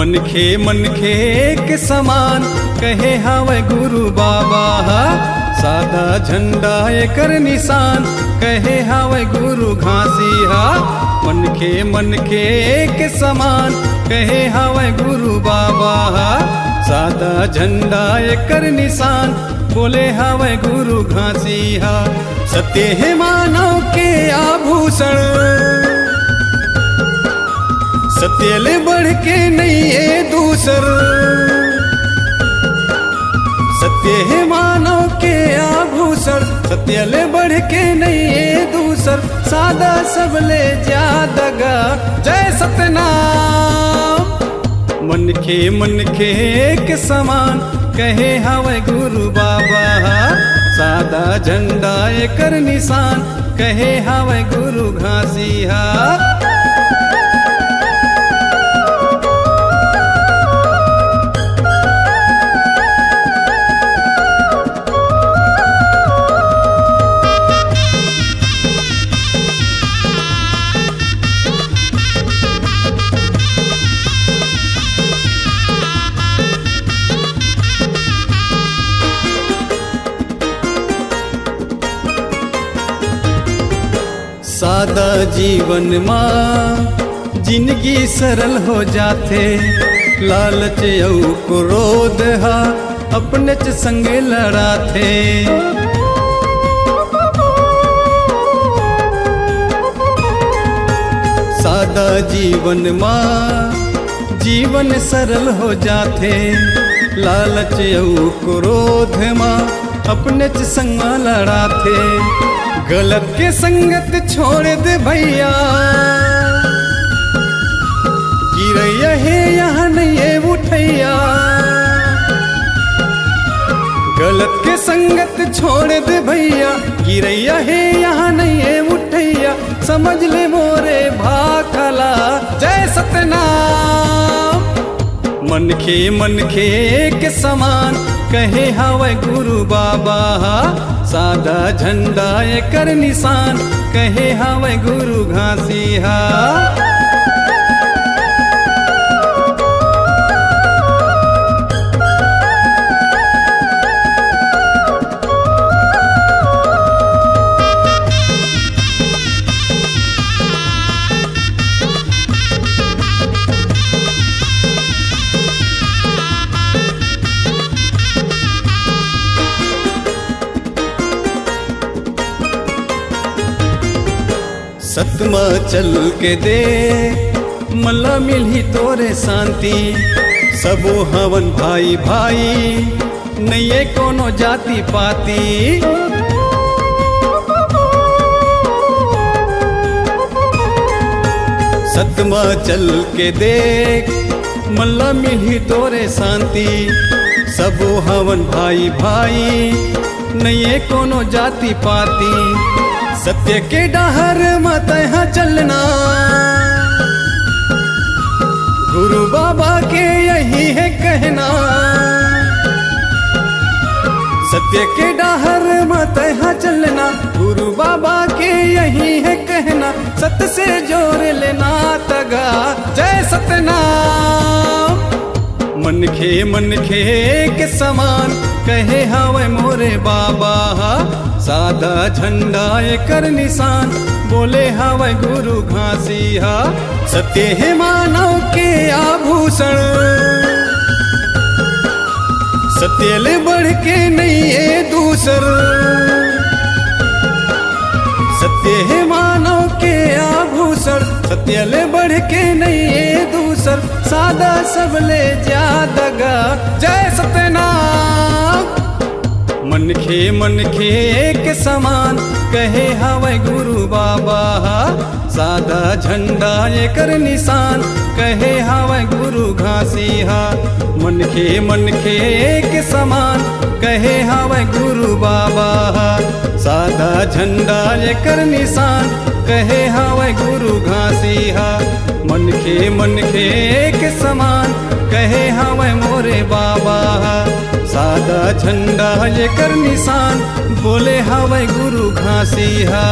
मनखे के समान कहे हावे गुरु बाबा, सादा झंडा एकर निशान कहे हावे गुरु घासिया। मनखे के समान कहे हावे गुरु बाबा, सादा झंडा एकर निशान बोले हावे गुरु घासिया। सत्य है मानव के आभूषण, सत्य ले बढ़ के नहीं है दूसर। सत्य है मानव के आभूषण, सत्य ले बढ़ के नहीं है दूसर। सादा सब ले ज्यादा गा जय सतनाम। मनखे के समान कहे हावे गुरु बाबा, सादा झंडा एकर निशान कहे हावे गुरु घासिया। सादा जीवन माँ जिंदगी सरल हो जाते, लालच औ क्रोध हा अपने च संगे लड़ाते। सादा जीवन माँ जीवन सरल हो जाते, लालच औ क्रोध माँ अपने च संग लड़ाते। गलत के संगत छोड़ दे भैया, गिरैया है यहाँ नहीं है उठैया। गलत के संगत छोड़ दे भैया, गिरैया है यहाँ नहीं है उठैया। समझ ले मोरे भाखला जय सतनाम। मनखे के समान कहे हावे गुरु बाबा, सादा झंडा एकर निशान कहे हावे गुरु घासिया। सतमा चल के दे मल्ला मिली तोरे शांति। सबो हवन भाई भाई नहीं है कोनो जाति पाती। सतमा चल के देख मल्ला मिली तोरे शांति। सबो हवन भाई भाई नहीं है कोनो जाति पाती। सत्य के डहर मत यहाँ चलना, गुरु बाबा के यही है कहना। सत्य के डहर मत यहाँ चलना, गुरु बाबा के यही है कहना। सत्य से जोड़ लेना तगा जय सतनाम। मनखे के समान कहे हावे मोरे बाबा, सादा झंडा एकर निशान बोले हावे गुरु घासिया। सत्य है मानव के आभूषण, सत्य ले बढ़ के नहीं है दूसर। सत्य है मानव के आभूषण, सत्य ले बढ़ के नहीं है दूसर। सादा सब ले ज्यादा गा जय सतनाम। मनखे के समान कहे हावे गुरु बाबा, सादा झंडा एकर निशान कहे हावे गुरु घासिया। मनखे के समान कहे हावे गुरु बाबा, सादा झंडा एकर निशान कहे हावे गुरु घासिया। मनखे के समान कहे हावे मोरे बाबा, सादा झंडा एकर निशान बोले हावे गुरु घासिया।